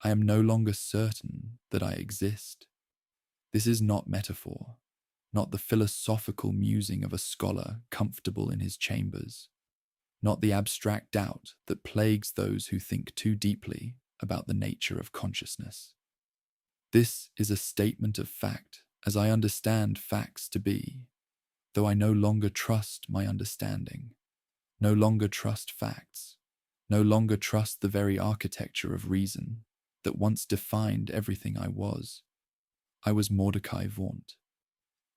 I am no longer certain that I exist. This is not metaphor, not the philosophical musing of a scholar comfortable in his chambers, not the abstract doubt that plagues those who think too deeply about the nature of consciousness. This is a statement of fact as I understand facts to be, though I no longer trust my understanding, no longer trust facts, no longer trust the very architecture of reason that once defined everything I was. I was Mordecai Vaunt.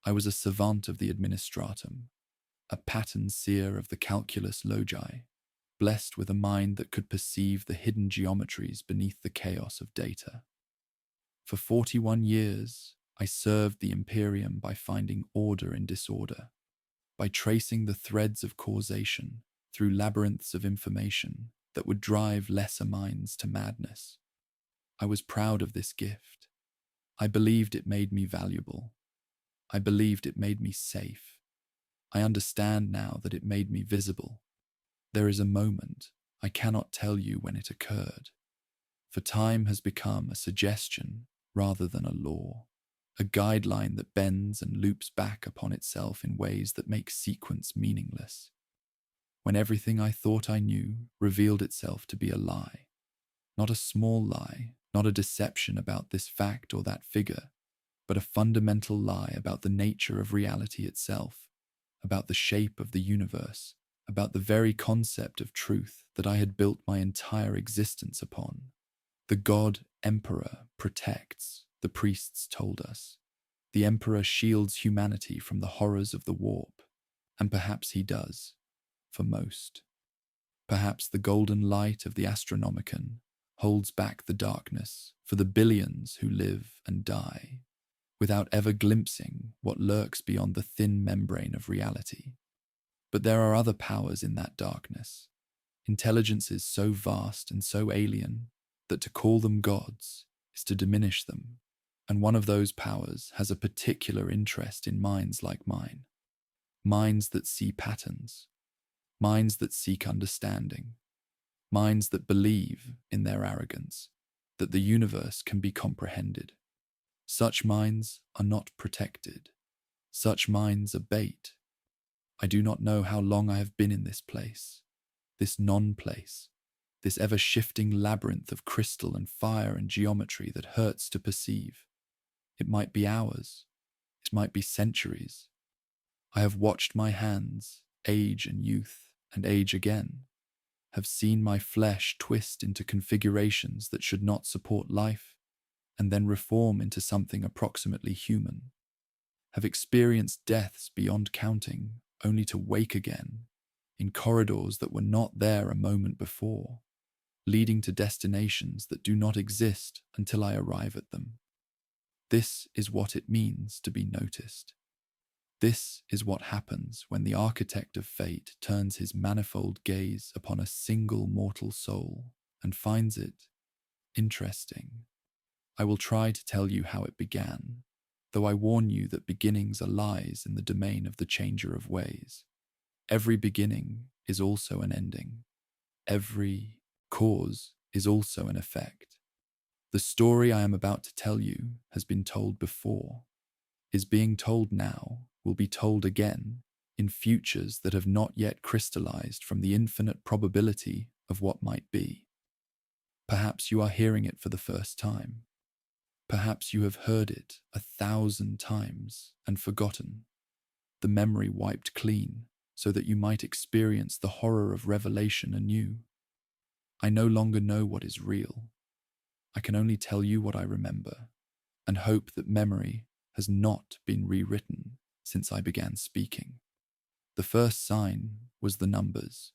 I was a savant of the administratum, a pattern seer of the calculus logi, blessed with a mind that could perceive the hidden geometries beneath the chaos of data. For 41 years, I served the Imperium by finding order in disorder, by tracing the threads of causation through labyrinths of information that would drive lesser minds to madness. I was proud of this gift. I believed it made me valuable. I believed it made me safe. I understand now that it made me visible. There is a moment, I cannot tell you when it occurred, for time has become a suggestion rather than a law, a guideline that bends and loops back upon itself in ways that make sequence meaningless. When everything I thought I knew revealed itself to be a lie, not a small lie, not a deception about this fact or that figure, but a fundamental lie about the nature of reality itself, about the shape of the universe, about the very concept of truth that I had built my entire existence upon. The God Emperor protects, the priests told us. The Emperor shields humanity from the horrors of the warp, and perhaps he does, for most. Perhaps the golden light of the Astronomicon holds back the darkness for the billions who live and die, without ever glimpsing what lurks beyond the thin membrane of reality. But there are other powers in that darkness, intelligences so vast and so alien that to call them gods is to diminish them, and one of those powers has a particular interest in minds like mine, minds that see patterns, minds that seek understanding, minds that believe, in their arrogance, that the universe can be comprehended. Such minds are not protected. Such minds are bait. I do not know how long I have been in this place, this non-place, this ever-shifting labyrinth of crystal and fire and geometry that hurts to perceive. It might be hours. It might be centuries. I have watched my hands age and youth and age again, have seen my flesh twist into configurations that should not support life, and then reform into something approximately human, have experienced deaths beyond counting, only to wake again, in corridors that were not there a moment before, leading to destinations that do not exist until I arrive at them. This is what it means to be noticed. This is what happens when the architect of fate turns his manifold gaze upon a single mortal soul and finds it interesting. I will try to tell you how it began, though I warn you that beginnings are lies in the domain of the changer of ways. Every beginning is also an ending. Every cause is also an effect. The story I am about to tell you has been told before, is being told now, will be told again in futures that have not yet crystallized from the infinite probability of what might be. Perhaps you are hearing it for the first time. Perhaps you have heard it 1,000 times and forgotten, the memory wiped clean so that you might experience the horror of revelation anew. I no longer know what is real. I can only tell you what I remember, and hope that memory has not been rewritten since I began speaking. The first sign was the numbers.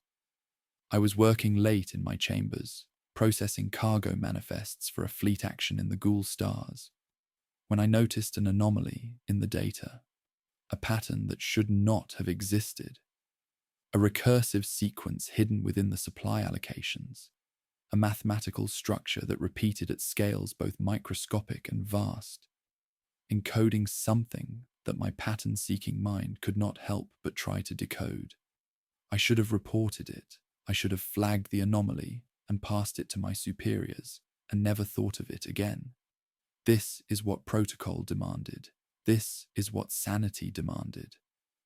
I was working late in my chambers, processing cargo manifests for a fleet action in the Ghoul Stars, when I noticed an anomaly in the data, a pattern that should not have existed, a recursive sequence hidden within the supply allocations, a mathematical structure that repeated at scales both microscopic and vast, encoding something that my pattern-seeking mind could not help but try to decode. I should have reported it. I should have flagged the anomaly and passed it to my superiors, and never thought of it again. This is what protocol demanded. This is what sanity demanded.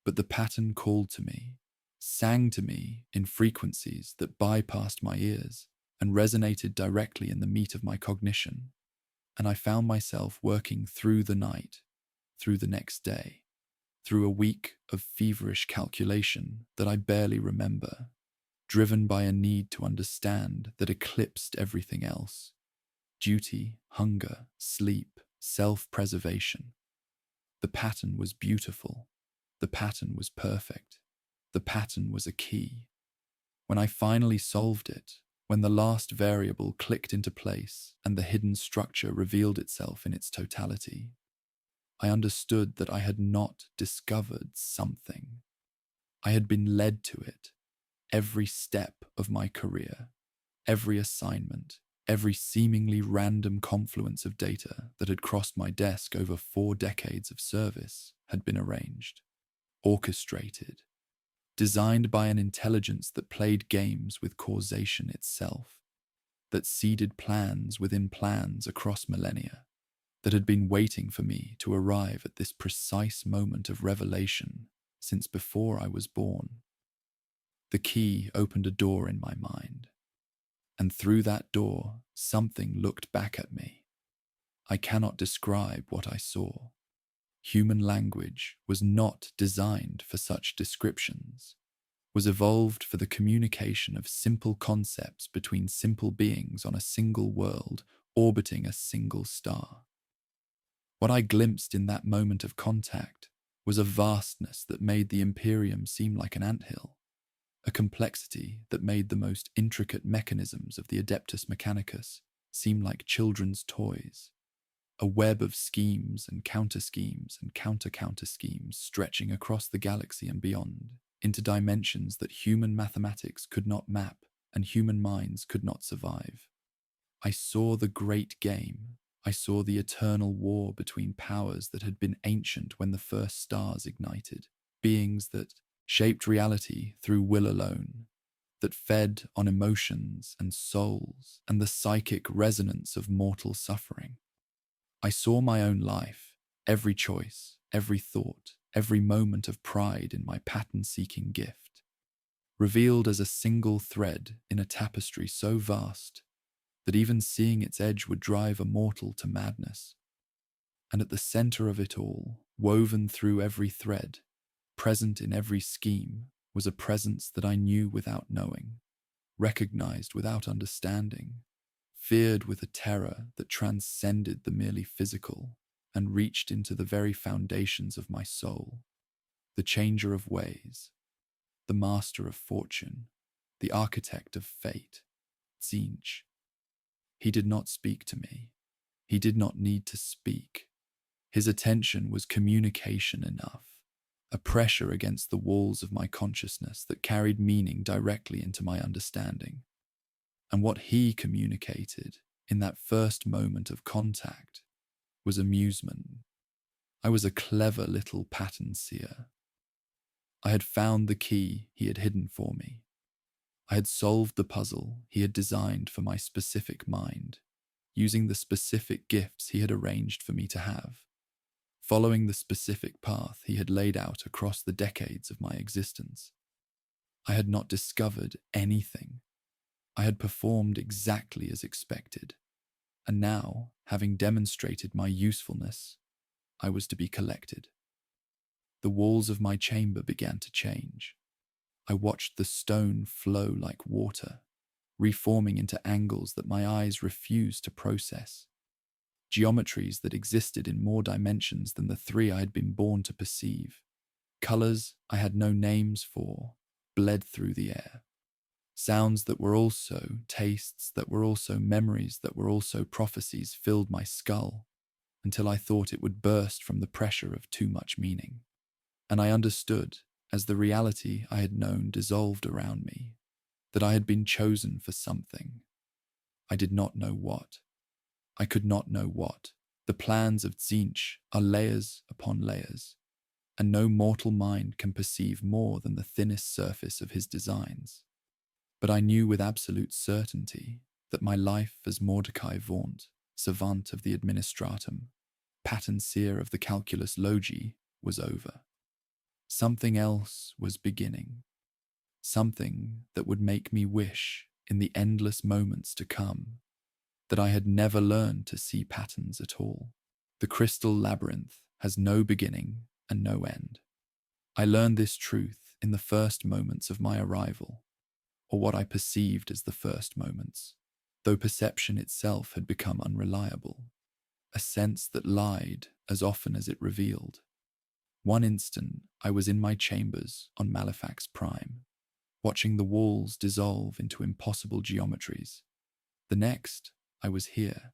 But the pattern called to me, sang to me in frequencies that bypassed my ears and resonated directly in the meat of my cognition. And I found myself working through the night, through the next day, through a week of feverish calculation that I barely remember, driven by a need to understand that eclipsed everything else. Duty, hunger, sleep, self-preservation. The pattern was beautiful. The pattern was perfect. The pattern was a key. When I finally solved it, when the last variable clicked into place and the hidden structure revealed itself in its totality, I understood that I had not discovered something. I had been led to it. Every step of my career, every assignment, every seemingly random confluence of data that had crossed my desk over 4 decades of service had been arranged, orchestrated, designed by an intelligence that played games with causation itself, that seeded plans within plans across millennia, that had been waiting for me to arrive at this precise moment of revelation since before I was born. The key opened a door in my mind, and through that door, something looked back at me. I cannot describe what I saw. Human language was not designed for such descriptions, was evolved for the communication of simple concepts between simple beings on a single world orbiting a single star. What I glimpsed in that moment of contact was a vastness that made the Imperium seem like an anthill, a complexity that made the most intricate mechanisms of the Adeptus Mechanicus seem like children's toys, a web of schemes and counter-schemes and counter-counter-schemes stretching across the galaxy and beyond, into dimensions that human mathematics could not map and human minds could not survive. I saw the great game. I saw the eternal war between powers that had been ancient when the first stars ignited, beings that shaped reality through will alone, that fed on emotions and souls and the psychic resonance of mortal suffering. I saw my own life, every choice, every thought, every moment of pride in my pattern-seeking gift, revealed as a single thread in a tapestry so vast that even seeing its edge would drive a mortal to madness. And at the center of it all, woven through every thread, present in every scheme, was a presence that I knew without knowing, recognized without understanding, feared with a terror that transcended the merely physical and reached into the very foundations of my soul. The changer of ways, the master of fortune, the architect of fate, Tzeentch. He did not speak to me. He did not need to speak. His attention was communication enough, a pressure against the walls of my consciousness that carried meaning directly into my understanding. And what he communicated in that first moment of contact was amusement. I was a clever little pattern seer. I had found the key he had hidden for me. I had solved the puzzle he had designed for my specific mind, using the specific gifts he had arranged for me to have, following the specific path he had laid out across the decades of my existence. I had not discovered anything. I had performed exactly as expected, and now, having demonstrated my usefulness, I was to be collected. The walls of my chamber began to change. I watched the stone flow like water, reforming into angles that my eyes refused to process, geometries that existed in more dimensions than the 3 I had been born to perceive. Colors I had no names for bled through the air. Sounds that were also tastes, that were also memories, that were also prophecies filled my skull until I thought it would burst from the pressure of too much meaning. And I understood, as the reality I had known dissolved around me, that I had been chosen for something. I did not know what. I could not know what. The plans of Tzeentch are layers upon layers, and no mortal mind can perceive more than the thinnest surface of his designs. But I knew with absolute certainty that my life as Mordecai Vaunt, savant of the administratum, pattern seer of the calculus logi, was over. Something else was beginning. Something that would make me wish, in the endless moments to come, that I had never learned to see patterns at all. The crystal labyrinth has no beginning and no end. I learned this truth in the first moments of my arrival, or what I perceived as the first moments, though perception itself had become unreliable, a sense that lied as often as it revealed. One instant I was in my chambers on Malefax Prime, watching the walls dissolve into impossible geometries. The next, I was here,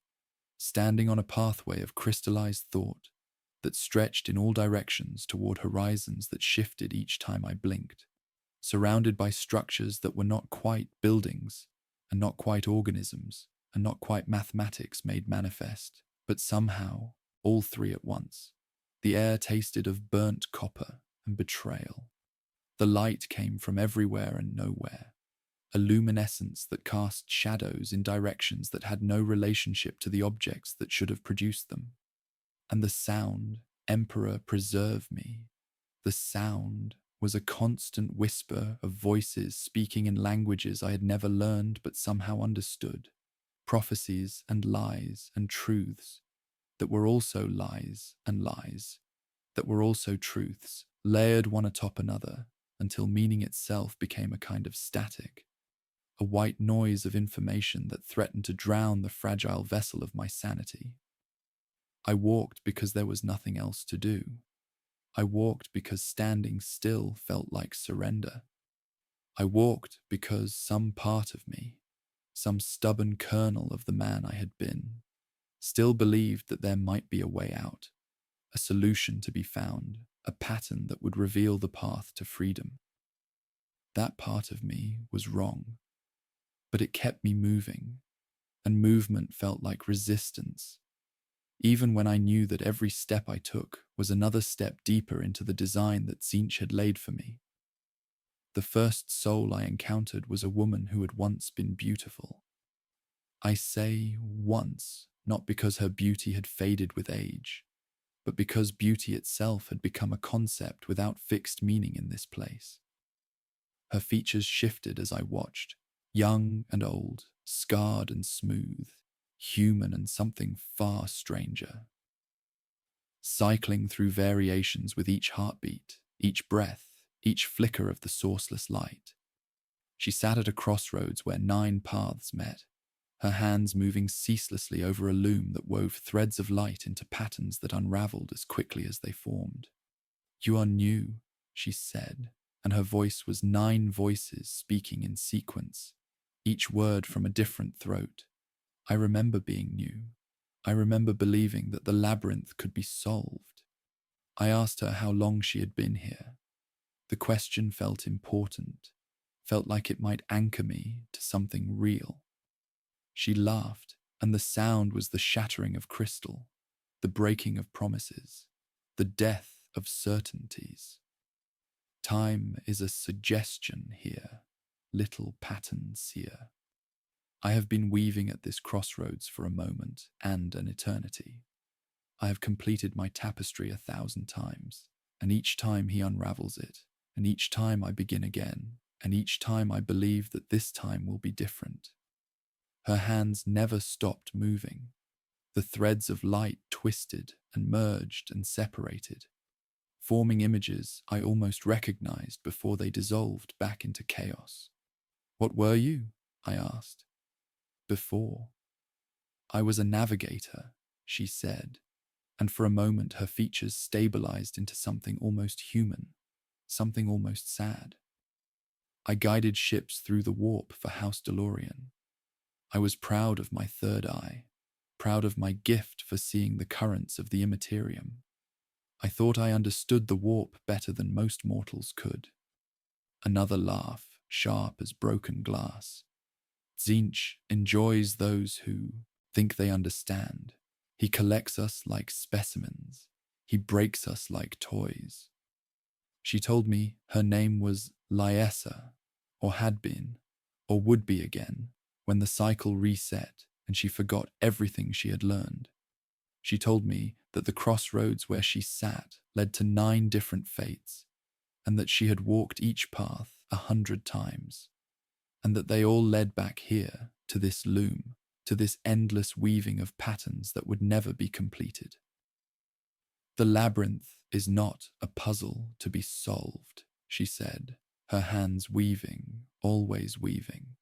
standing on a pathway of crystallized thought that stretched in all directions toward horizons that shifted each time I blinked, surrounded by structures that were not quite buildings, and not quite organisms, and not quite mathematics made manifest, but somehow all three at once. The air tasted of burnt copper and betrayal. The light came from everywhere and nowhere, a luminescence that cast shadows in directions that had no relationship to the objects that should have produced them. And the sound, Emperor, preserve me. The sound was a constant whisper of voices speaking in languages I had never learned but somehow understood, prophecies and lies and truths that were also lies and lies, that were also truths, layered one atop another until meaning itself became a kind of static, a white noise of information that threatened to drown the fragile vessel of my sanity. I walked because there was nothing else to do. I walked because standing still felt like surrender. I walked because some part of me, some stubborn kernel of the man I had been, still believed that there might be a way out, a solution to be found, a pattern that would reveal the path to freedom. That part of me was wrong, but it kept me moving, and movement felt like resistance, even when I knew that every step I took was another step deeper into the design that Tzeentch had laid for me. The first soul I encountered was a woman who had once been beautiful. I say once, not because her beauty had faded with age, but because beauty itself had become a concept without fixed meaning in this place. Her features shifted as I watched, young and old, scarred and smooth, human and something far stranger. Cycling through variations with each heartbeat, each breath, each flicker of the sourceless light. She sat at a crossroads where 9 paths met, her hands moving ceaselessly over a loom that wove threads of light into patterns that unraveled as quickly as they formed. "You are new," she said, and her voice was 9 voices speaking in sequence, each word from a different throat. I remember being new. I remember believing that the labyrinth could be solved. I asked her how long she had been here. The question felt important, felt like it might anchor me to something real. She laughed, and the sound was the shattering of crystal, the breaking of promises, the death of certainties. Time is a suggestion here, little pattern seer. I have been weaving at this crossroads for a moment and an eternity. I have completed my tapestry 1,000 times, and each time he unravels it, and each time I begin again, and each time I believe that this time will be different. Her hands never stopped moving. The threads of light twisted and merged and separated, forming images I almost recognized before they dissolved back into chaos. "What were you?" I asked. "Before." "I was a navigator," she said, and for a moment her features stabilized into something almost human, something almost sad. "I guided ships through the warp for House DeLorean. I was proud of my third eye, proud of my gift for seeing the currents of the immaterium. I thought I understood the warp better than most mortals could." Another laugh, sharp as broken glass. "Tzeentch enjoys those who think they understand. He collects us like specimens. He breaks us like toys." She told me her name was Lyessa, or had been, or would be again, when the cycle reset and she forgot everything she had learned. She told me that the crossroads where she sat led to 9 different fates, and that she had walked each path 100 times, and that they all led back here, to this loom, to this endless weaving of patterns that would never be completed. The labyrinth is not a puzzle to be solved, she said, her hands weaving, always weaving.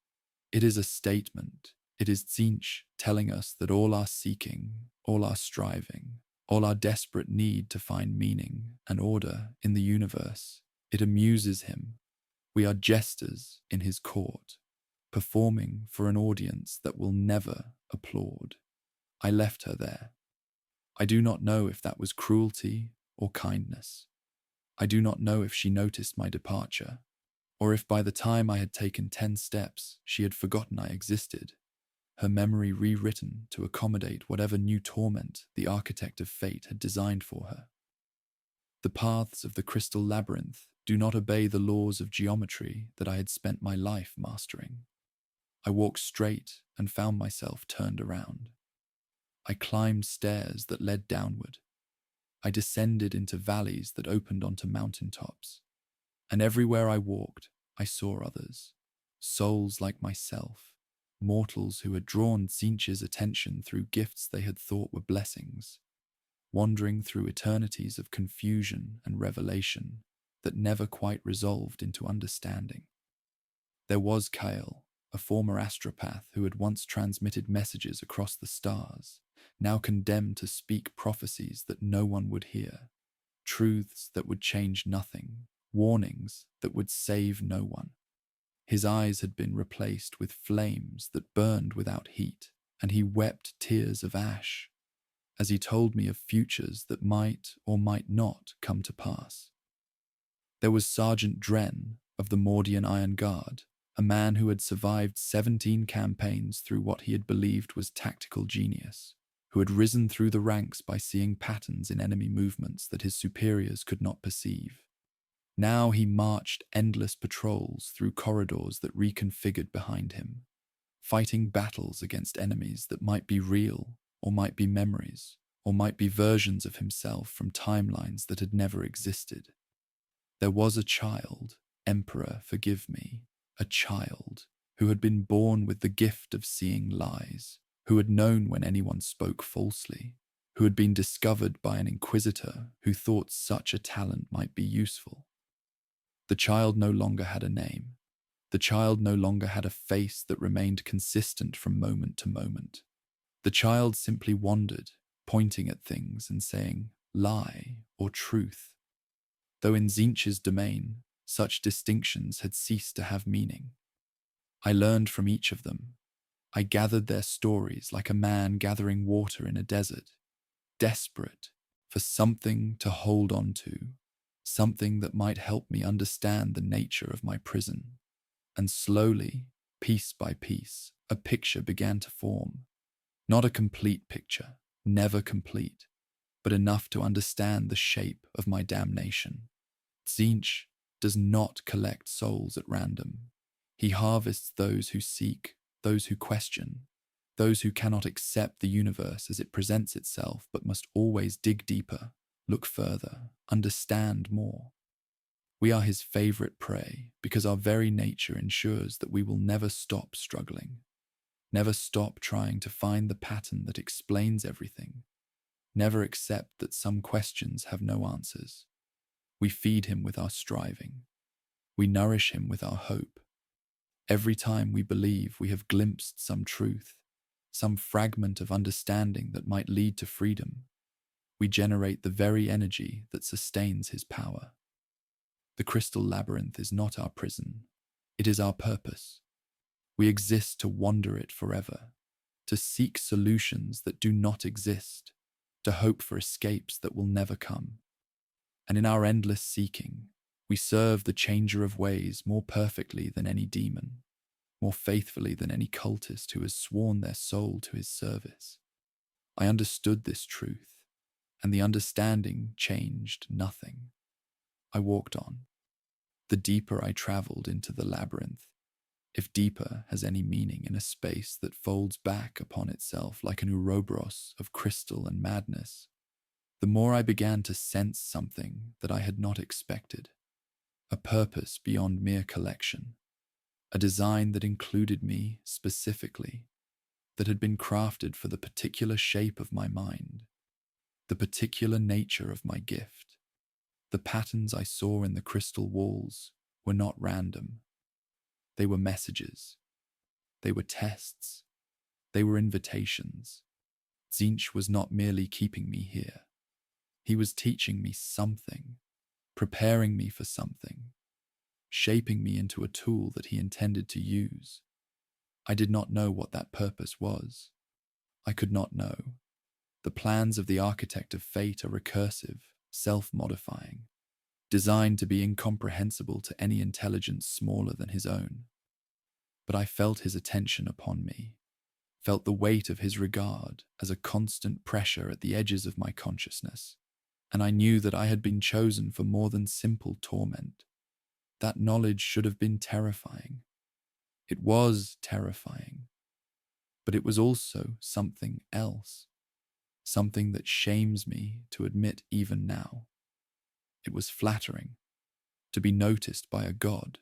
It is a statement. It is Tzeentch telling us that all our seeking, all our striving, all our desperate need to find meaning and order in the universe, it amuses him. We are jesters in his court, performing for an audience that will never applaud. I left her there. I do not know if that was cruelty or kindness. I do not know if she noticed my departure, or if by the time I had taken 10 steps, she had forgotten I existed, her memory rewritten to accommodate whatever new torment the architect of fate had designed for her. The paths of the crystal labyrinth do not obey the laws of geometry that I had spent my life mastering. I walked straight and found myself turned around. I climbed stairs that led downward. I descended into valleys that opened onto mountaintops. And everywhere I walked, I saw others, souls like myself, mortals who had drawn Tzeentch's attention through gifts they had thought were blessings, wandering through eternities of confusion and revelation that never quite resolved into understanding. There was Kale, a former astropath who had once transmitted messages across the stars, now condemned to speak prophecies that no one would hear, truths that would change nothing, warnings that would save no one. His eyes had been replaced with flames that burned without heat, and he wept tears of ash as he told me of futures that might or might not come to pass. There was Sergeant Dren of the Mordian Iron Guard, a man who had survived 17 campaigns through what he had believed was tactical genius, who had risen through the ranks by seeing patterns in enemy movements that his superiors could not perceive. Now he marched endless patrols through corridors that reconfigured behind him, fighting battles against enemies that might be real, or might be memories, or might be versions of himself from timelines that had never existed. There was a child, Emperor, forgive me, a child who had been born with the gift of seeing lies, who had known when anyone spoke falsely, who had been discovered by an inquisitor who thought such a talent might be useful. The child no longer had a name. The child no longer had a face that remained consistent from moment to moment. The child simply wandered, pointing at things and saying, lie or truth. Though in Tzeentch's domain, such distinctions had ceased to have meaning. I learned from each of them. I gathered their stories like a man gathering water in a desert, desperate for something to hold on to, something that might help me understand the nature of my prison. And slowly, piece by piece, a picture began to form. Not a complete picture, never complete, but enough to understand the shape of my damnation. Tzeentch does not collect souls at random. He harvests those who seek, those who question, those who cannot accept the universe as it presents itself but must always dig deeper, look further, understand more. We are his favorite prey because our very nature ensures that we will never stop struggling, never stop trying to find the pattern that explains everything, never accept that some questions have no answers. We feed him with our striving. We nourish him with our hope. Every time we believe we have glimpsed some truth, some fragment of understanding that might lead to freedom, we generate the very energy that sustains his power. The crystal labyrinth is not our prison. It is our purpose. We exist to wander it forever, to seek solutions that do not exist, to hope for escapes that will never come. And in our endless seeking, we serve the changer of ways more perfectly than any demon, more faithfully than any cultist who has sworn their soul to his service. I understood this truth, and the understanding changed nothing. I walked on. The deeper I traveled into the labyrinth, if deeper has any meaning in a space that folds back upon itself like an Ouroboros of crystal and madness, the more I began to sense something that I had not expected, a purpose beyond mere collection, a design that included me specifically, that had been crafted for the particular shape of my mind, the particular nature of my gift. The patterns I saw in the crystal walls were not random. They were messages. They were tests. They were invitations. Tzeentch was not merely keeping me here. He was teaching me something, preparing me for something, shaping me into a tool that he intended to use. I did not know what that purpose was. I could not know. The plans of the architect of fate are recursive, self-modifying, designed to be incomprehensible to any intelligence smaller than his own. But I felt his attention upon me, felt the weight of his regard as a constant pressure at the edges of my consciousness, and I knew that I had been chosen for more than simple torment. That knowledge should have been terrifying. It was terrifying, but it was also something else, something that shames me to admit even now. It was flattering to be noticed by a god,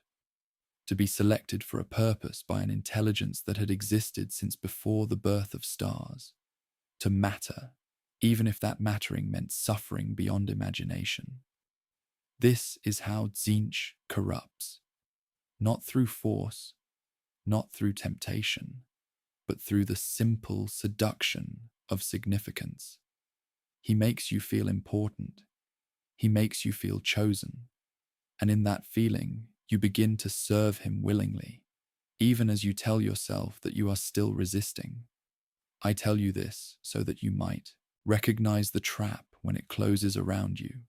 to be selected for a purpose by an intelligence that had existed since before the birth of stars, to matter, even if that mattering meant suffering beyond imagination. This is how Tzeentch corrupts, not through force, not through temptation, but through the simple seduction of significance. He makes you feel important. He makes you feel chosen. And in that feeling, you begin to serve him willingly, even as you tell yourself that you are still resisting. I tell you this so that you might recognize the trap when it closes around you.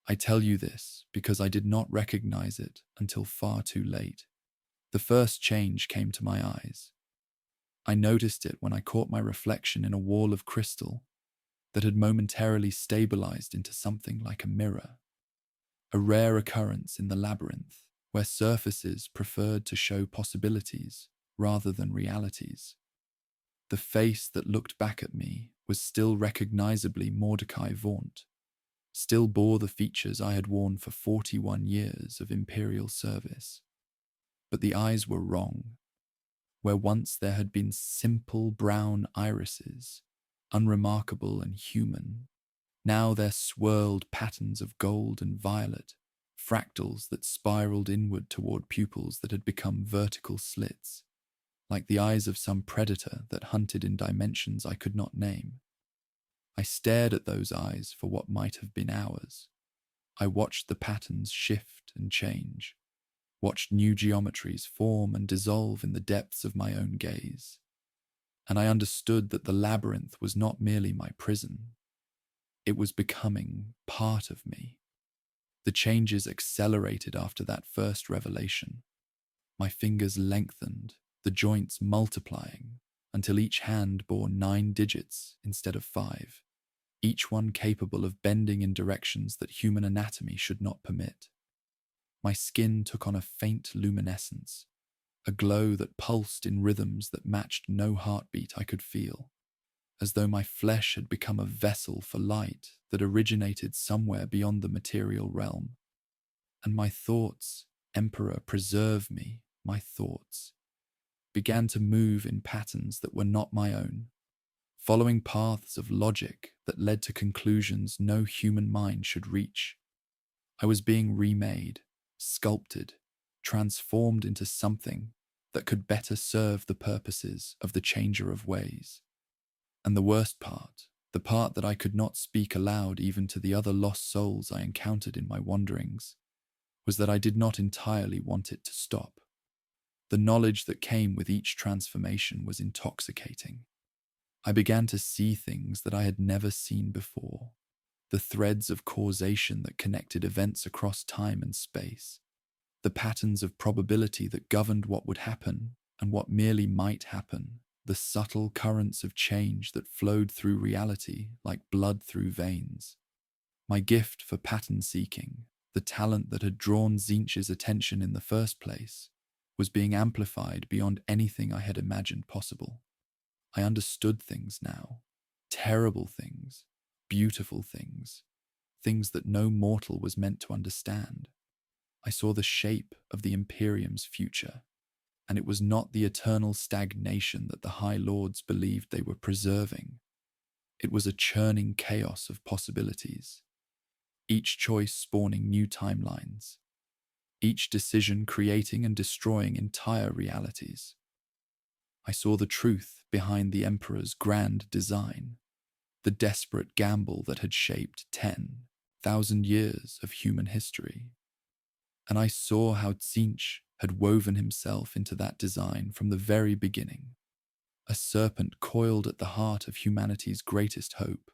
I tell you this because I did not recognize it until far too late. The first change came to my eyes. I noticed it when I caught my reflection in a wall of crystal that had momentarily stabilized into something like a mirror, a rare occurrence in the labyrinth where surfaces preferred to show possibilities rather than realities. The face that looked back at me was still recognizably Mordecai Vaunt, still bore the features I had worn for 41 years of imperial service. But the eyes were wrong. Where once there had been simple brown irises, unremarkable and human, now there swirled patterns of gold and violet, fractals that spiraled inward toward pupils that had become vertical slits, like the eyes of some predator that hunted in dimensions I could not name. I stared at those eyes for what might have been hours. I watched the patterns shift and change, watched new geometries form and dissolve in the depths of my own gaze. And I understood that the labyrinth was not merely my prison. It was becoming part of me. The changes accelerated after that first revelation. My fingers lengthened, the joints multiplying, until each hand bore 9 digits instead of 5, each one capable of bending in directions that human anatomy should not permit. My skin took on a faint luminescence, a glow that pulsed in rhythms that matched no heartbeat I could feel, as though my flesh had become a vessel for light that originated somewhere beyond the material realm. And my thoughts, Emperor, preserve me, my thoughts, began to move in patterns that were not my own, following paths of logic that led to conclusions no human mind should reach. I was being remade, sculpted, transformed into something that could better serve the purposes of the Changer of Ways. And the worst part, the part that I could not speak aloud even to the other lost souls I encountered in my wanderings, was that I did not entirely want it to stop. The knowledge that came with each transformation was intoxicating. I began to see things that I had never seen before, the threads of causation that connected events across time and space, the patterns of probability that governed what would happen and what merely might happen, the subtle currents of change that flowed through reality like blood through veins. My gift for pattern seeking, the talent that had drawn Tzeentch's attention in the first place, was being amplified beyond anything I had imagined possible. I understood things now. Terrible things, beautiful things, things that no mortal was meant to understand. I saw the shape of the Imperium's future, and it was not the eternal stagnation that the High Lords believed they were preserving. It was a churning chaos of possibilities, each choice spawning new timelines, each decision creating and destroying entire realities. I saw the truth behind the Emperor's grand design, the desperate gamble that had shaped 10,000 years of human history. And I saw how Tzeentch had woven himself into that design from the very beginning, a serpent coiled at the heart of humanity's greatest hope.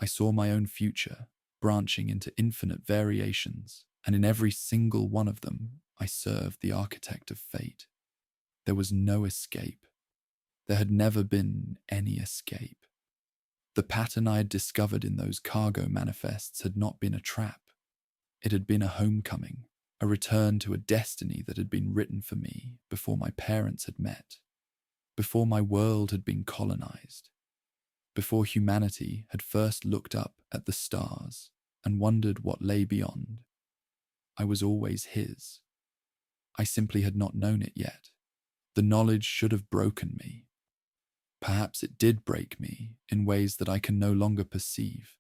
I saw my own future, branching into infinite variations, and in every single one of them, I served the architect of fate. There was no escape. There had never been any escape. The pattern I had discovered in those cargo manifests had not been a trap. It had been a homecoming, a return to a destiny that had been written for me before my parents had met, before my world had been colonized, before humanity had first looked up at the stars and wondered what lay beyond. I was always his. I simply had not known it yet. The knowledge should have broken me. Perhaps it did break me in ways that I can no longer perceive.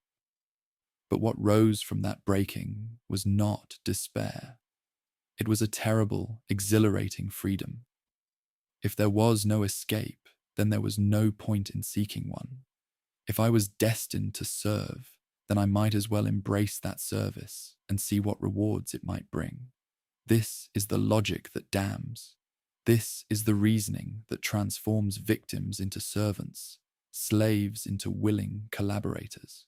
But what rose from that breaking was not despair. It was a terrible, exhilarating freedom. If there was no escape, then there was no point in seeking one. If I was destined to serve, then I might as well embrace that service and see what rewards it might bring. This is the logic that damns. This is the reasoning that transforms victims into servants, slaves into willing collaborators.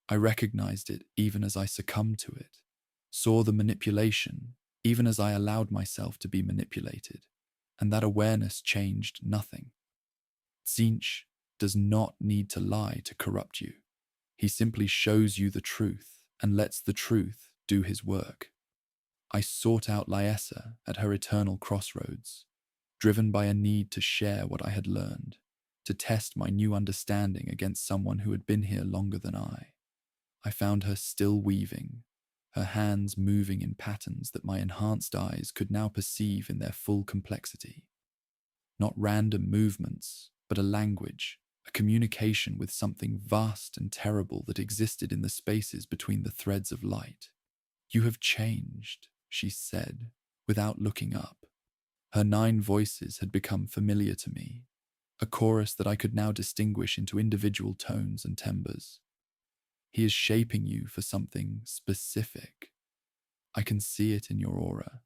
I recognized it even as I succumbed to it, saw the manipulation even as I allowed myself to be manipulated, and that awareness changed nothing. Tzeentch does not need to lie to corrupt you. He simply shows you the truth and lets the truth do his work. I sought out Lyessa at her eternal crossroads, driven by a need to share what I had learned, to test my new understanding against someone who had been here longer than I. I found her still weaving, her hands moving in patterns that my enhanced eyes could now perceive in their full complexity. Not random movements, but a language, a communication with something vast and terrible that existed in the spaces between the threads of light. "You have changed," she said, without looking up. Her 9 voices had become familiar to me, a chorus that I could now distinguish into individual tones and timbres. "He is shaping you for something specific. I can see it in your aura."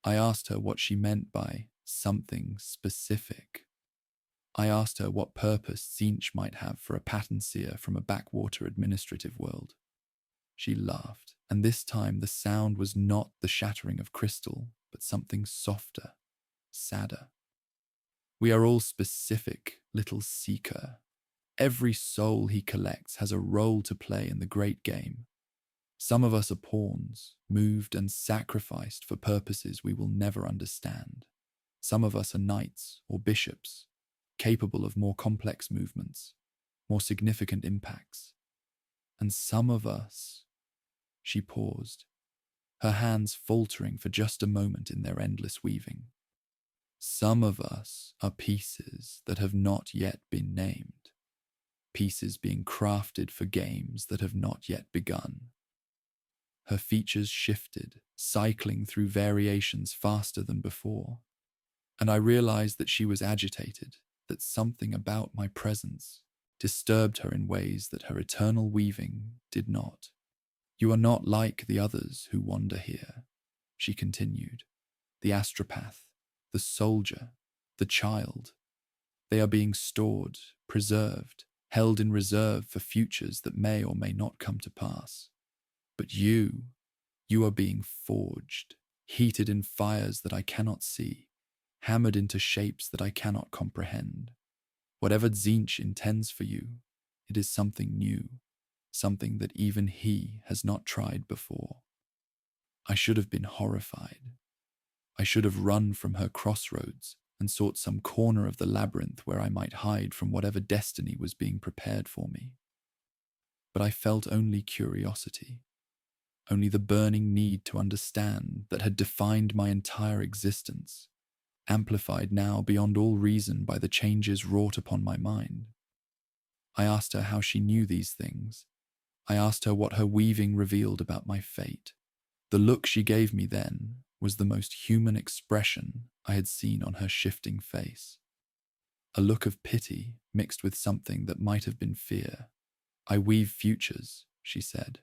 I asked her what she meant by something specific. I asked her what purpose Tzeentch might have for a pattern seer from a backwater administrative world. She laughed, and this time the sound was not the shattering of crystal, but something softer, sadder. "We are all specific, little seeker. Every soul he collects has a role to play in the great game. Some of us are pawns, moved and sacrificed for purposes we will never understand. Some of us are knights or bishops, capable of more complex movements, more significant impacts. And some of us..." She paused, her hands faltering for just a moment in their endless weaving. "Some of us are pieces that have not yet been named. Pieces being crafted for games that have not yet begun." Her features shifted, cycling through variations faster than before, and I realized that she was agitated, that something about my presence disturbed her in ways that her eternal weaving did not. "You are not like the others who wander here," she continued. "The astropath, the soldier, the child. They are being stored, preserved, held in reserve for futures that may or may not come to pass. But you are being forged, heated in fires that I cannot see, hammered into shapes that I cannot comprehend. Whatever Tzeentch intends for you, it is something new, something that even he has not tried before." I should have been horrified. I should have run from her crossroads and sought some corner of the labyrinth where I might hide from whatever destiny was being prepared for me. But I felt only curiosity, only the burning need to understand that had defined my entire existence, amplified now beyond all reason by the changes wrought upon my mind. I asked her how she knew these things. I asked her what her weaving revealed about my fate. The look she gave me then was the most human expression I had seen on her shifting face. A look of pity mixed with something that might have been fear. "I weave futures," she said.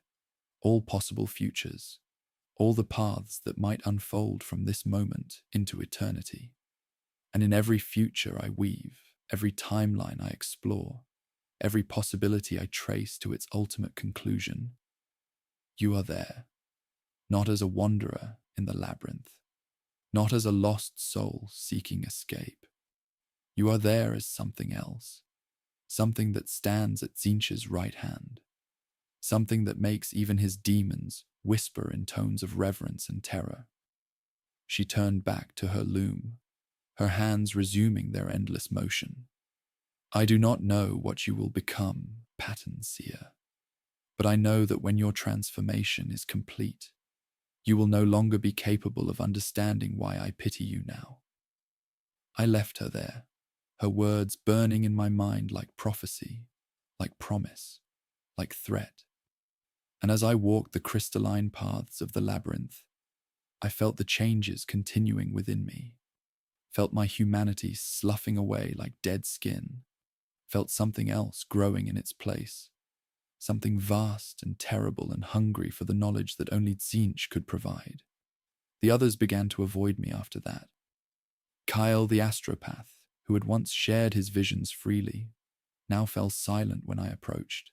"All possible futures. All the paths that might unfold from this moment into eternity. And in every future I weave, every timeline I explore, every possibility I trace to its ultimate conclusion. You are there, not as a wanderer in the labyrinth, not as a lost soul seeking escape. You are there as something else, something that stands at Tzeentch's right hand, something that makes even his demons whisper in tones of reverence and terror." She turned back to her loom, her hands resuming their endless motion. "I do not know what you will become, pattern seer, but I know that when your transformation is complete, you will no longer be capable of understanding why I pity you now." I left her there, her words burning in my mind like prophecy, like promise, like threat. And as I walked the crystalline paths of the labyrinth, I felt the changes continuing within me, felt my humanity sloughing away like dead skin, felt something else growing in its place, something vast and terrible and hungry for the knowledge that only Tzeentch could provide. The others began to avoid me after that. Kyle the astropath, who had once shared his visions freely, now fell silent when I approached,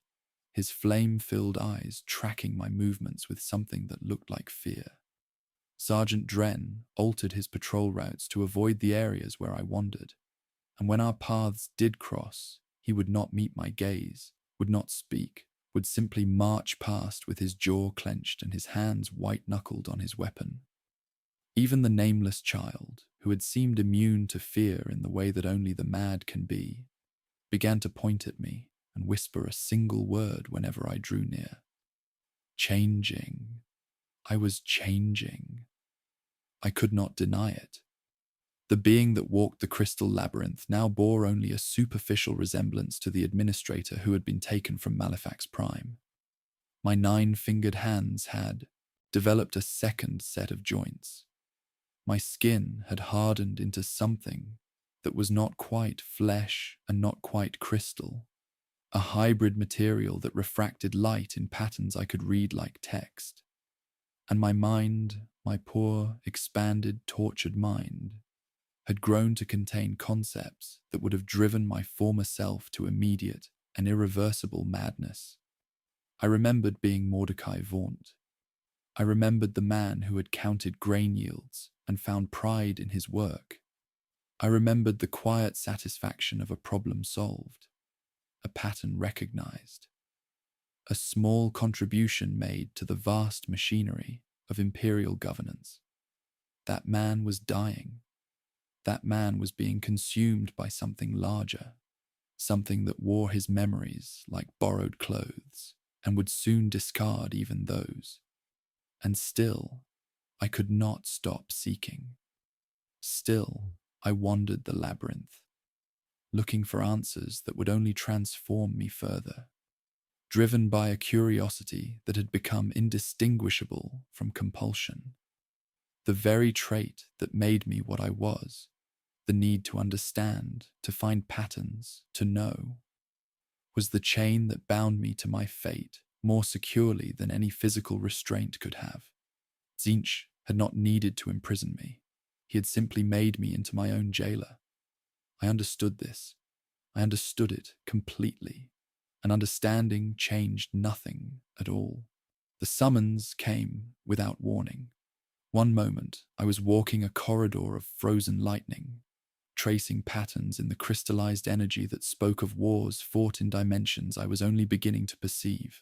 his flame-filled eyes tracking my movements with something that looked like fear. Sergeant Dren altered his patrol routes to avoid the areas where I wandered, and when our paths did cross, he would not meet my gaze, would not speak, would simply march past with his jaw clenched and his hands white-knuckled on his weapon. Even the nameless child, who had seemed immune to fear in the way that only the mad can be, began to point at me and whisper a single word whenever I drew near. Changing. I was changing. I could not deny it. The being that walked the crystal labyrinth now bore only a superficial resemblance to the administrator who had been taken from Malefax Prime. My 9-fingered hands had developed a second set of joints. My skin had hardened into something that was not quite flesh and not quite crystal, a hybrid material that refracted light in patterns I could read like text. And my mind, my poor, expanded, tortured mind, had grown to contain concepts that would have driven my former self to immediate and irreversible madness. I remembered being Mordecai Vaunt. I remembered the man who had counted grain yields and found pride in his work. I remembered the quiet satisfaction of a problem solved, a pattern recognized, a small contribution made to the vast machinery of imperial governance. That man was dying. That man was being consumed by something larger, something that wore his memories like borrowed clothes and would soon discard even those. And still, I could not stop seeking. Still, I wandered the labyrinth, looking for answers that would only transform me further, driven by a curiosity that had become indistinguishable from compulsion. The very trait that made me what I was, the need to understand, to find patterns, to know, was the chain that bound me to my fate more securely than any physical restraint could have. Tzeentch had not needed to imprison me. He had simply made me into my own jailer. I understood this. I understood it completely. And understanding changed nothing at all. The summons came without warning. One moment, I was walking a corridor of frozen lightning, tracing patterns in the crystallized energy that spoke of wars fought in dimensions I was only beginning to perceive.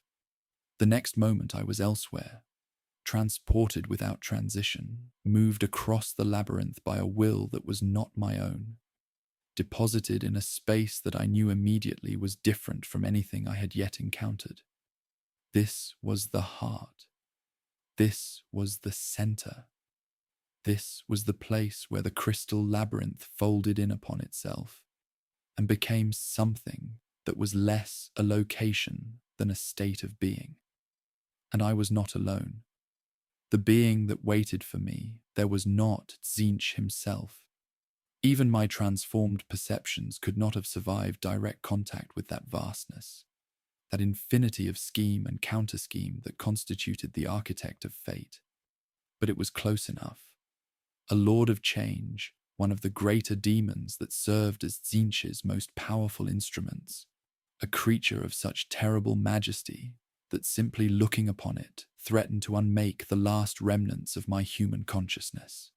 The next moment I was elsewhere, transported without transition, moved across the labyrinth by a will that was not my own, deposited in a space that I knew immediately was different from anything I had yet encountered. This was the heart. This was the center. This was the place where the crystal labyrinth folded in upon itself and became something that was less a location than a state of being. And I was not alone. The being that waited for me, there was not Tzeentch himself. Even my transformed perceptions could not have survived direct contact with that vastness, that infinity of scheme and counter-scheme that constituted the architect of fate. But it was close enough. A lord of change, one of the greater demons that served as Tzeentch's most powerful instruments, a creature of such terrible majesty that simply looking upon it threatened to unmake the last remnants of my human consciousness.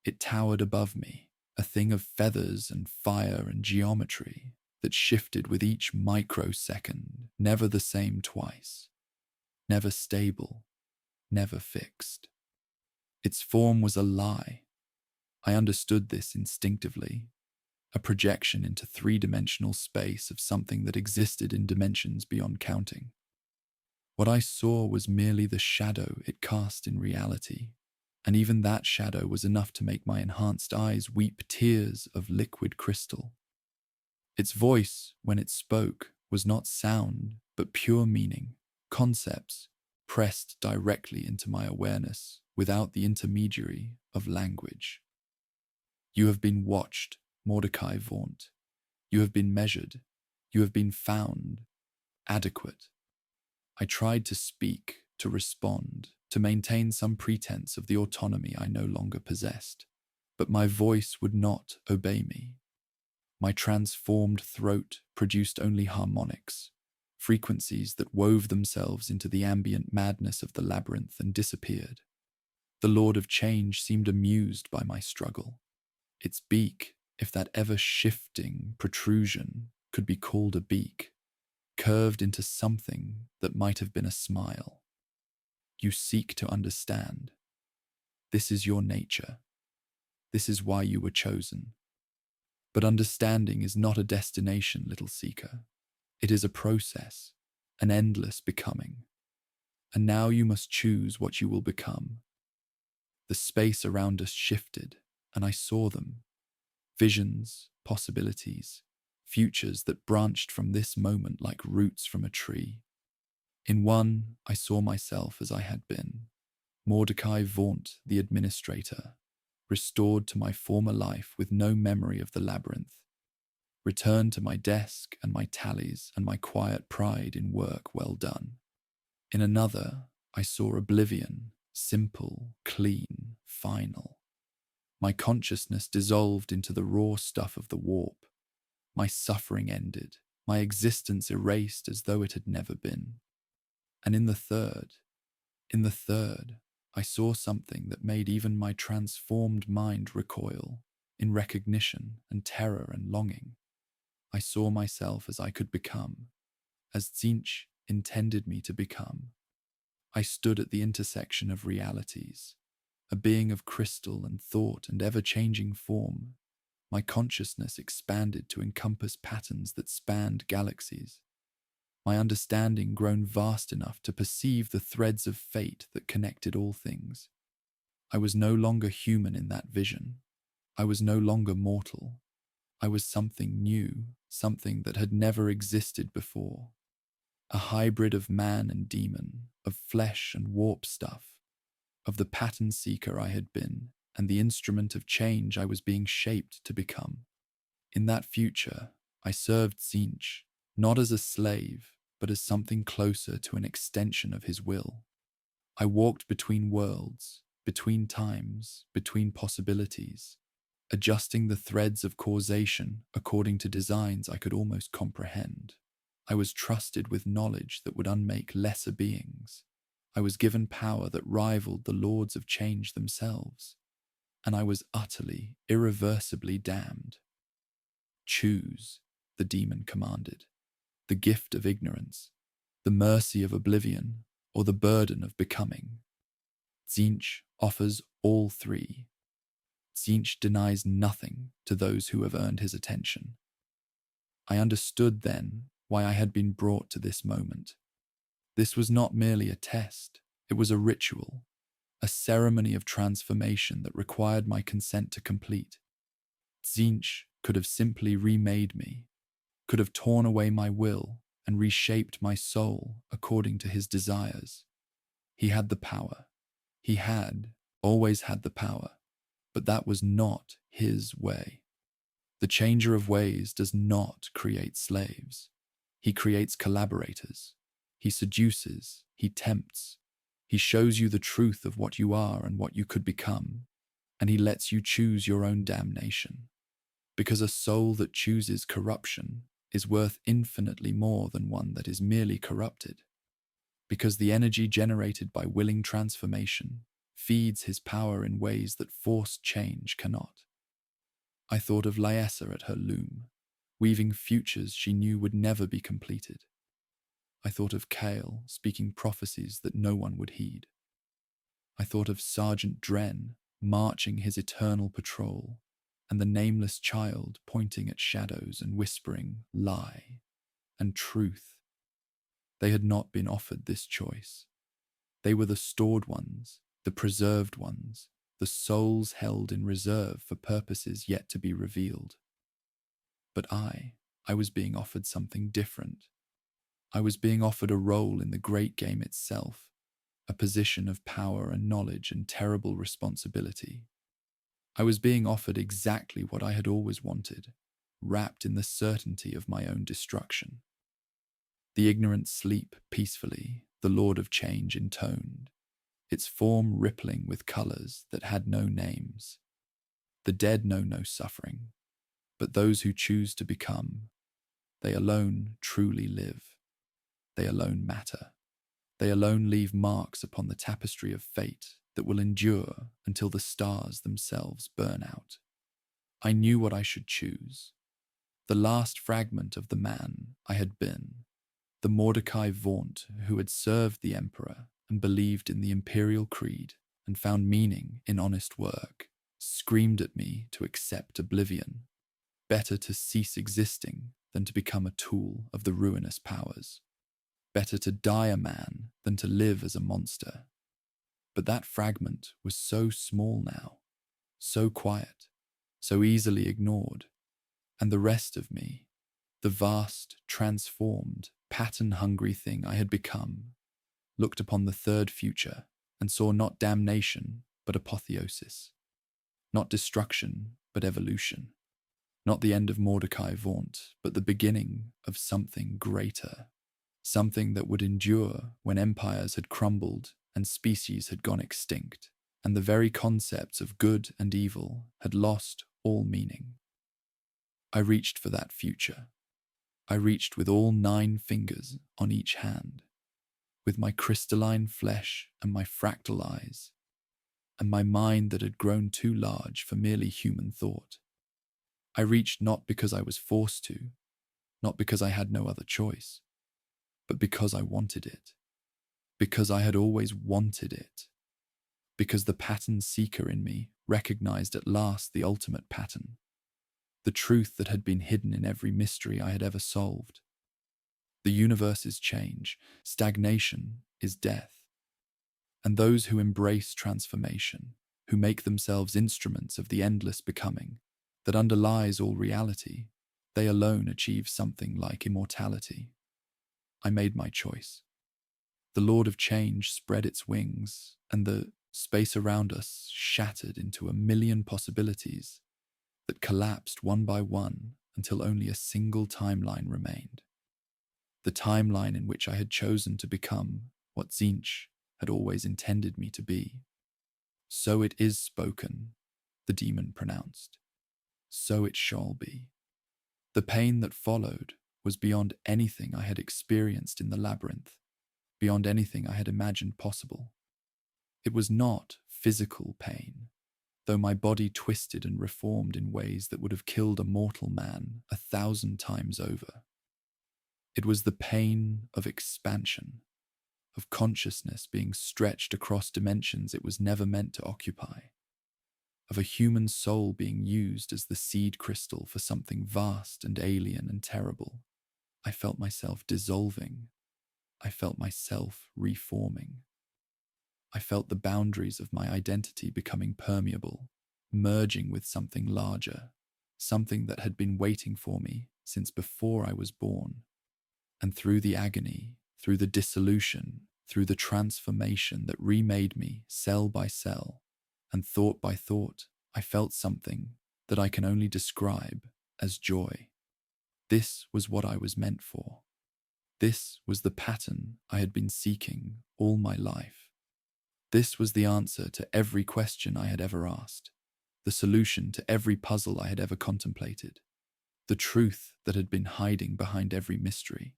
It towered above me, a thing of feathers and fire and geometry that shifted with each microsecond, never the same twice, never stable, never fixed. Its form was a lie. I understood this instinctively, a projection into three-dimensional space of something that existed in dimensions beyond counting. What I saw was merely the shadow it cast in reality, and even that shadow was enough to make my enhanced eyes weep tears of liquid crystal. Its voice, when it spoke, was not sound, but pure meaning, concepts pressed directly into my awareness without the intermediary of language. You have been watched, Mordecai Vaunt. You have been measured. You have been found adequate. I tried to speak, to respond, to maintain some pretense of the autonomy I no longer possessed, but my voice would not obey me. My transformed throat produced only harmonics, frequencies that wove themselves into the ambient madness of the labyrinth and disappeared. The Lord of Change seemed amused by my struggle. Its beak, if that ever-shifting protrusion could be called a beak, curved into something that might have been a smile. You seek to understand. This is your nature. This is why you were chosen. But understanding is not a destination, little seeker. It is a process, an endless becoming. And now you must choose what you will become. The space around us shifted, and I saw them. Visions, possibilities, futures that branched from this moment like roots from a tree. In one, I saw myself as I had been, Mordecai Vaunt, the administrator, restored to my former life with no memory of the labyrinth, returned to my desk and my tallies and my quiet pride in work well done. In another, I saw oblivion, simple, clean, final. My consciousness dissolved into the raw stuff of the warp. My suffering ended, my existence erased as though it had never been. And in the third, I saw something that made even my transformed mind recoil in recognition and terror and longing. I saw myself as I could become, as Tzeentch intended me to become. I stood at the intersection of realities, a being of crystal and thought and ever-changing form. My consciousness expanded to encompass patterns that spanned galaxies. My understanding grown vast enough to perceive the threads of fate that connected all things. I was no longer human in that vision. I was no longer mortal. I was something new, something that had never existed before. A hybrid of man and demon, of flesh and warp stuff, of the pattern seeker I had been, and the instrument of change I was being shaped to become. In that future, I served Tzeentch, not as a slave, but as something closer to an extension of his will. I walked between worlds, between times, between possibilities, adjusting the threads of causation according to designs I could almost comprehend. I was trusted with knowledge that would unmake lesser beings. I was given power that rivaled the lords of change themselves. And I was utterly, irreversibly damned. Choose, the demon commanded, the gift of ignorance, the mercy of oblivion, or the burden of becoming. Tzeentch offers all three. Tzeentch denies nothing to those who have earned his attention. I understood then why I had been brought to this moment. This was not merely a test, it was a ritual, a ceremony of transformation that required my consent to complete. Tzeentch could have simply remade me, could have torn away my will and reshaped my soul according to his desires. He had the power. He had always had the power, but that was not his way. The changer of ways does not create slaves. He creates collaborators. He seduces, he tempts. He shows you the truth of what you are and what you could become, and he lets you choose your own damnation. Because a soul that chooses corruption is worth infinitely more than one that is merely corrupted. Because the energy generated by willing transformation feeds his power in ways that forced change cannot. I thought of Laessa at her loom, weaving futures she knew would never be completed. I thought of Kale speaking prophecies that no one would heed. I thought of Sergeant Dren marching his eternal patrol, and the nameless child pointing at shadows and whispering lie and truth. They had not been offered this choice. They were the stored ones, the preserved ones, the souls held in reserve for purposes yet to be revealed. But I was being offered something different. I was being offered a role in the great game itself, a position of power and knowledge and terrible responsibility. I was being offered exactly what I had always wanted, wrapped in the certainty of my own destruction. The ignorant sleep peacefully, the Lord of Change intoned, its form rippling with colors that had no names. The dead know no suffering, but those who choose to become, they alone truly live. They alone matter. They alone leave marks upon the tapestry of fate that will endure until the stars themselves burn out. I knew what I should choose. The last fragment of the man I had been, the Mordecai Vaunt who had served the emperor and believed in the imperial creed and found meaning in honest work, screamed at me to accept oblivion. Better to cease existing than to become a tool of the ruinous powers. Better to die a man than to live as a monster. But that fragment was so small now, so quiet, so easily ignored, and the rest of me, the vast, transformed, pattern-hungry thing I had become, looked upon the third future and saw not damnation but apotheosis, not destruction but evolution, not the end of Mordecai Vaunt but the beginning of something greater, something that would endure when empires had crumbled and species had gone extinct, and the very concepts of good and evil had lost all meaning. I reached for that future. I reached with all 9 fingers on each hand, with my crystalline flesh and my fractal eyes, and my mind that had grown too large for merely human thought. I reached not because I was forced to, not because I had no other choice, but because I wanted it, because I had always wanted it, because the pattern seeker in me recognized at last the ultimate pattern, the truth that had been hidden in every mystery I had ever solved. The universe is change, stagnation is death, and those who embrace transformation, who make themselves instruments of the endless becoming that underlies all reality, they alone achieve something like immortality. I made my choice. The Lord of Change spread its wings, and the space around us shattered into a million possibilities that collapsed one by one until only a single timeline remained. The timeline in which I had chosen to become what Tzeentch had always intended me to be. So it is spoken, the demon pronounced. So it shall be. The pain that followed was beyond anything I had experienced in the labyrinth, beyond anything I had imagined possible. It was not physical pain, though my body twisted and reformed in ways that would have killed a mortal man 1,000 times over. It was the pain of expansion, of consciousness being stretched across dimensions it was never meant to occupy, of a human soul being used as the seed crystal for something vast and alien and terrible. I felt myself dissolving. I felt myself reforming. I felt the boundaries of my identity becoming permeable, merging with something larger, something that had been waiting for me since before I was born. And through the agony, through the dissolution, through the transformation that remade me cell by cell, and thought by thought, I felt something that I can only describe as joy. This was what I was meant for. This was the pattern I had been seeking all my life. This was the answer to every question I had ever asked, the solution to every puzzle I had ever contemplated, the truth that had been hiding behind every mystery.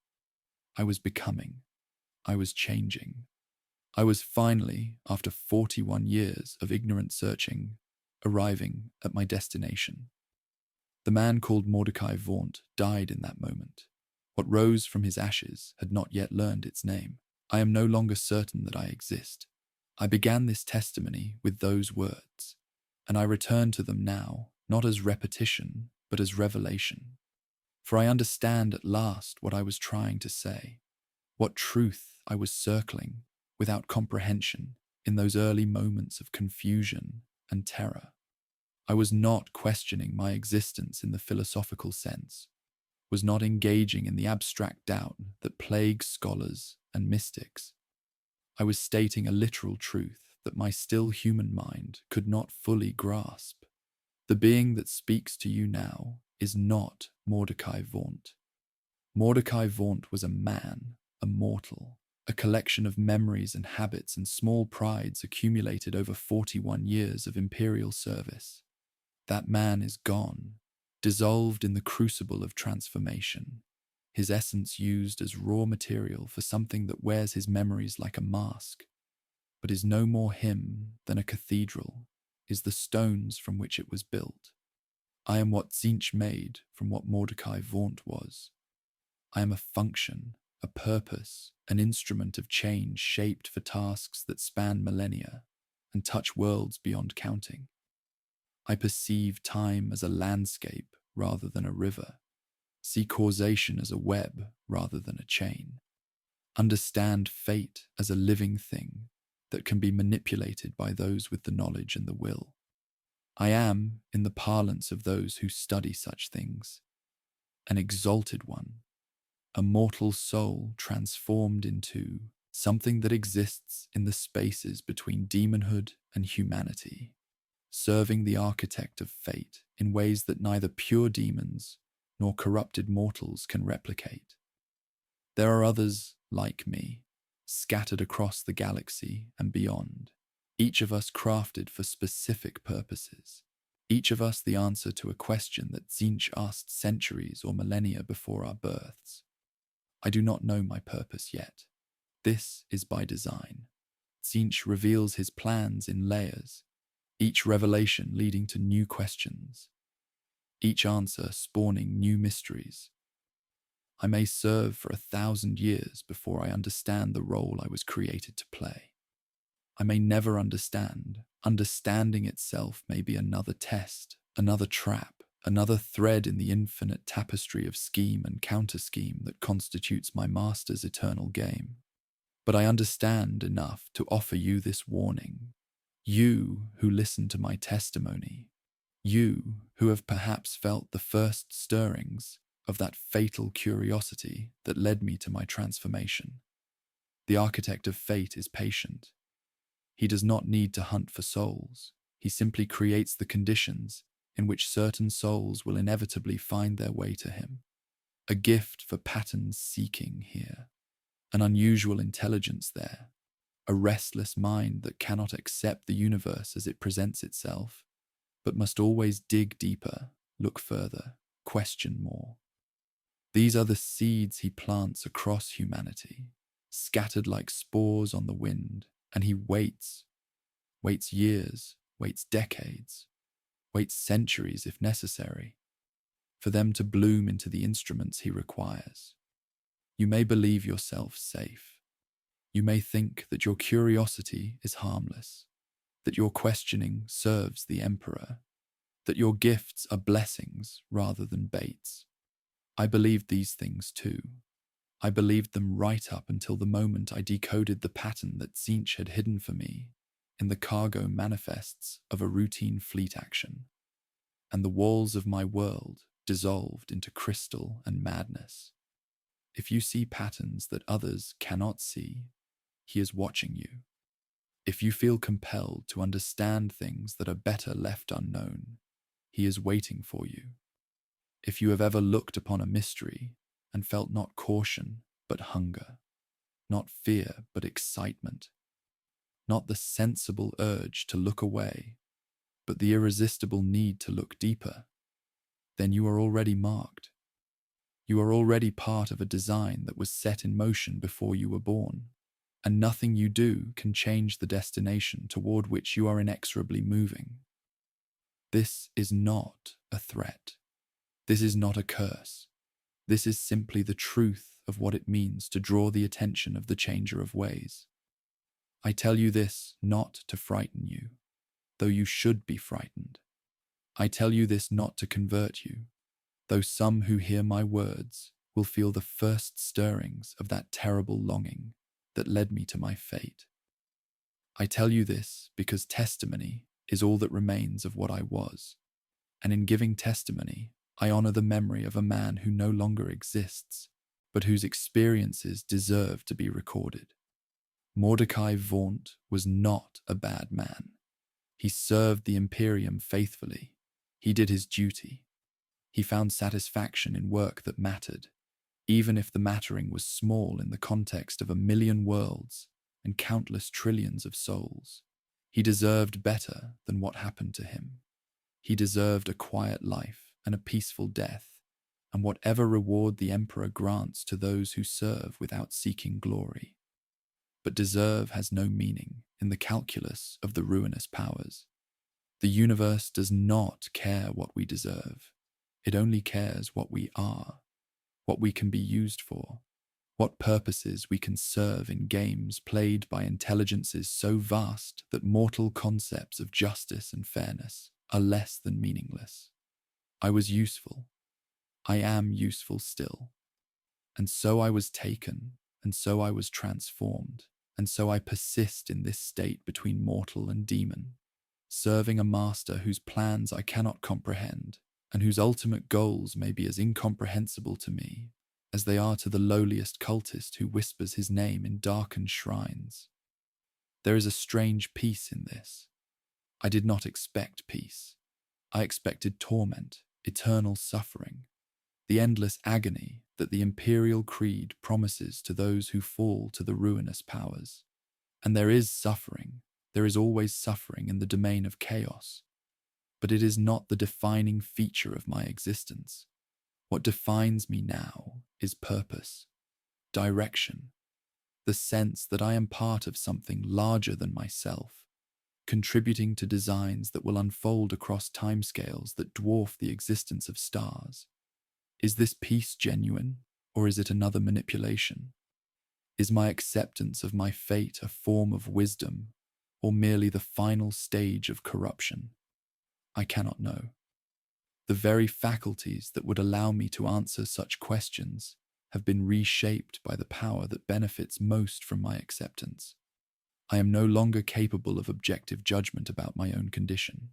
I was becoming. I was changing. I was finally, after 41 years of ignorant searching, arriving at my destination. The man called Mordecai Vaunt died in that moment. What rose from his ashes had not yet learned its name. I am no longer certain that I exist. I began this testimony with those words, and I return to them now, not as repetition, but as revelation. For I understand at last what I was trying to say, what truth I was circling without comprehension in those early moments of confusion and terror. I was not questioning my existence in the philosophical sense, was not engaging in the abstract doubt that plagues scholars and mystics. I was stating a literal truth that my still human mind could not fully grasp. The being that speaks to you now is not Mordecai Vaunt. Mordecai Vaunt was a man, a mortal, a collection of memories and habits and small prides accumulated over 41 years of imperial service. That man is gone, dissolved in the crucible of transformation, his essence used as raw material for something that wears his memories like a mask, but is no more him than a cathedral is the stones from which it was built. I am what Tzeentch made from what Mordecai Vaunt was. I am a function, a purpose, an instrument of change shaped for tasks that span millennia and touch worlds beyond counting. I perceive time as a landscape rather than a river, see causation as a web rather than a chain, understand fate as a living thing that can be manipulated by those with the knowledge and the will. I am, in the parlance of those who study such things, an exalted one, a mortal soul transformed into something that exists in the spaces between demonhood and humanity, serving the architect of fate in ways that neither pure demons nor corrupted mortals can replicate. There are others like me, scattered across the galaxy and beyond, each of us crafted for specific purposes, each of us the answer to a question that Tzeentch asked centuries or millennia before our births. I do not know my purpose yet. This is by design. Tzeentch reveals his plans in layers, each revelation leading to new questions, each answer spawning new mysteries. I may serve for 1,000 years before I understand the role I was created to play. I may never understand. Understanding itself may be another test, another trap, another thread in the infinite tapestry of scheme and counter-scheme that constitutes my master's eternal game. But I understand enough to offer you this warning. You who listen to my testimony, you who have perhaps felt the first stirrings of that fatal curiosity that led me to my transformation. The architect of fate is patient. He does not need to hunt for souls. He simply creates the conditions in which certain souls will inevitably find their way to him. A gift for pattern seeking here, an unusual intelligence there, a restless mind that cannot accept the universe as it presents itself, but must always dig deeper, look further, question more. These are the seeds he plants across humanity, scattered like spores on the wind, and he waits years, waits decades, waits centuries if necessary, for them to bloom into the instruments he requires. You may believe yourself safe. You may think that your curiosity is harmless, that your questioning serves the Emperor, that your gifts are blessings rather than baits. I believed these things too. I believed them right up until the moment I decoded the pattern that Tzeentch had hidden for me in the cargo manifests of a routine fleet action, and the walls of my world dissolved into crystal and madness. If you see patterns that others cannot see, he is watching you. If you feel compelled to understand things that are better left unknown, he is waiting for you. If you have ever looked upon a mystery and felt not caution but hunger, not fear but excitement, not the sensible urge to look away, but the irresistible need to look deeper, then you are already marked. You are already part of a design that was set in motion before you were born, and nothing you do can change the destination toward which you are inexorably moving. This is not a threat. This is not a curse. This is simply the truth of what it means to draw the attention of the changer of ways. I tell you this not to frighten you, though you should be frightened. I tell you this not to convert you, though some who hear my words will feel the first stirrings of that terrible longing that led me to my fate. I tell you this because testimony is all that remains of what I was, and in giving testimony, I honor the memory of a man who no longer exists, but whose experiences deserve to be recorded. Mordecai Vaunt was not a bad man. He served the Imperium faithfully. He did his duty. He found satisfaction in work that mattered, even if the mattering was small in the context of 1,000,000 worlds and countless trillions of souls. He deserved better than what happened to him. He deserved a quiet life and a peaceful death, and whatever reward the Emperor grants to those who serve without seeking glory. But deserve has no meaning in the calculus of the ruinous powers. The universe does not care what we deserve. It only cares what we are, what we can be used for, what purposes we can serve in games played by intelligences so vast that mortal concepts of justice and fairness are less than meaningless. I was useful. I am useful still. And so I was taken, and so I was transformed, and so I persist in this state between mortal and demon, serving a master whose plans I cannot comprehend, and whose ultimate goals may be as incomprehensible to me as they are to the lowliest cultist who whispers his name in darkened shrines. There is a strange peace in this. I did not expect peace. I expected torment, eternal suffering, the endless agony that the imperial creed promises to those who fall to the ruinous powers. And there is suffering, there is always suffering in the domain of chaos, but it is not the defining feature of my existence. What defines me now is purpose, direction, the sense that I am part of something larger than myself, contributing to designs that will unfold across timescales that dwarf the existence of stars. Is this peace genuine, or is it another manipulation? Is my acceptance of my fate a form of wisdom, or merely the final stage of corruption? I cannot know. The very faculties that would allow me to answer such questions have been reshaped by the power that benefits most from my acceptance. I am no longer capable of objective judgment about my own condition.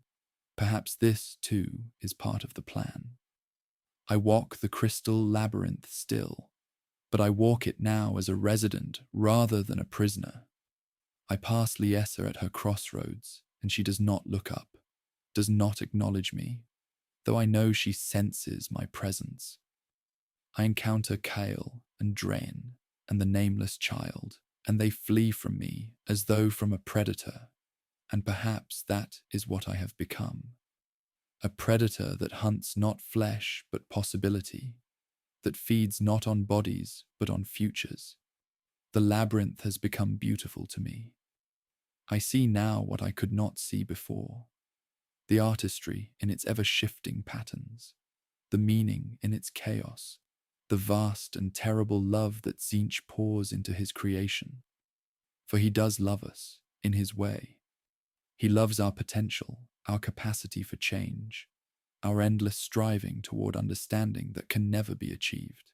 Perhaps this, too, is part of the plan. I walk the crystal labyrinth still, but I walk it now as a resident rather than a prisoner. I pass Liesa at her crossroads, and she does not look up, does not acknowledge me, though I know she senses my presence. I encounter Kale and Drain and the nameless child, and they flee from me as though from a predator, and perhaps that is what I have become. A predator that hunts not flesh but possibility, that feeds not on bodies but on futures. The labyrinth has become beautiful to me. I see now what I could not see before. The artistry in its ever-shifting patterns, the meaning in its chaos, the vast and terrible love that Tzeentch pours into his creation. For he does love us, in his way. He loves our potential, our capacity for change, our endless striving toward understanding that can never be achieved.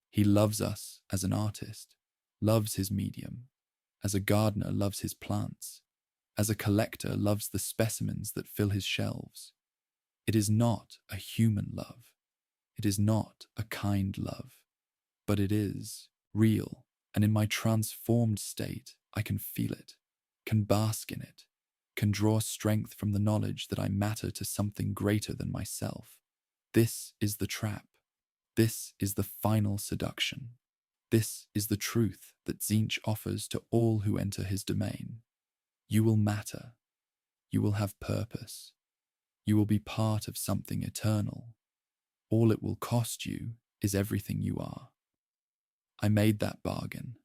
He loves us as an artist, loves his medium, as a gardener loves his plants, as a collector loves the specimens that fill his shelves. It is not a human love. It is not a kind love, but it is real, and in my transformed state, I can feel it, can bask in it, can draw strength from the knowledge that I matter to something greater than myself. This is the trap. This is the final seduction. This is the truth that Tzeentch offers to all who enter his domain. You will matter. You will have purpose. You will be part of something eternal. All it will cost you is everything you are. I made that bargain.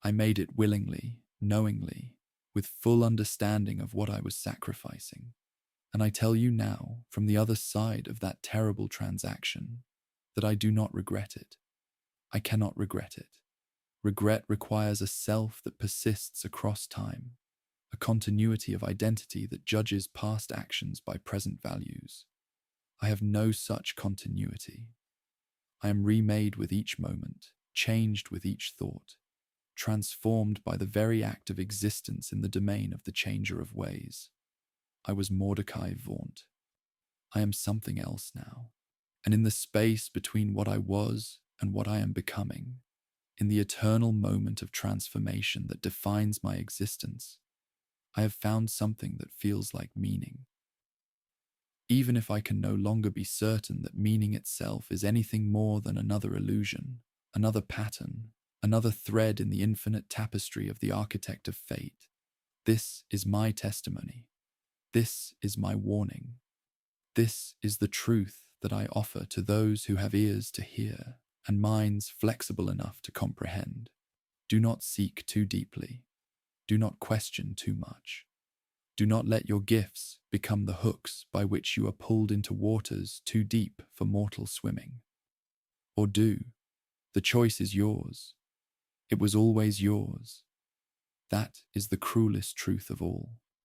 I made it willingly, knowingly, with full understanding of what I was sacrificing. And I tell you now, from the other side of that terrible transaction, that I do not regret it. I cannot regret it. Regret requires a self that persists across time, a continuity of identity that judges past actions by present values. I have no such continuity. I am remade with each moment, changed with each thought, transformed by the very act of existence in the domain of the changer of ways. I was Mordecai Vaunt. I am something else now. And in the space between what I was and what I am becoming, in the eternal moment of transformation that defines my existence, I have found something that feels like meaning. Even if I can no longer be certain that meaning itself is anything more than another illusion, another pattern, another thread in the infinite tapestry of the architect of fate, this is my testimony. This is my warning. This is the truth that I offer to those who have ears to hear and minds flexible enough to comprehend. Do not seek too deeply. Do not question too much. Do not let your gifts become the hooks by which you are pulled into waters too deep for mortal swimming. Or do. The choice is yours. It was always yours. That is the cruelest truth of all.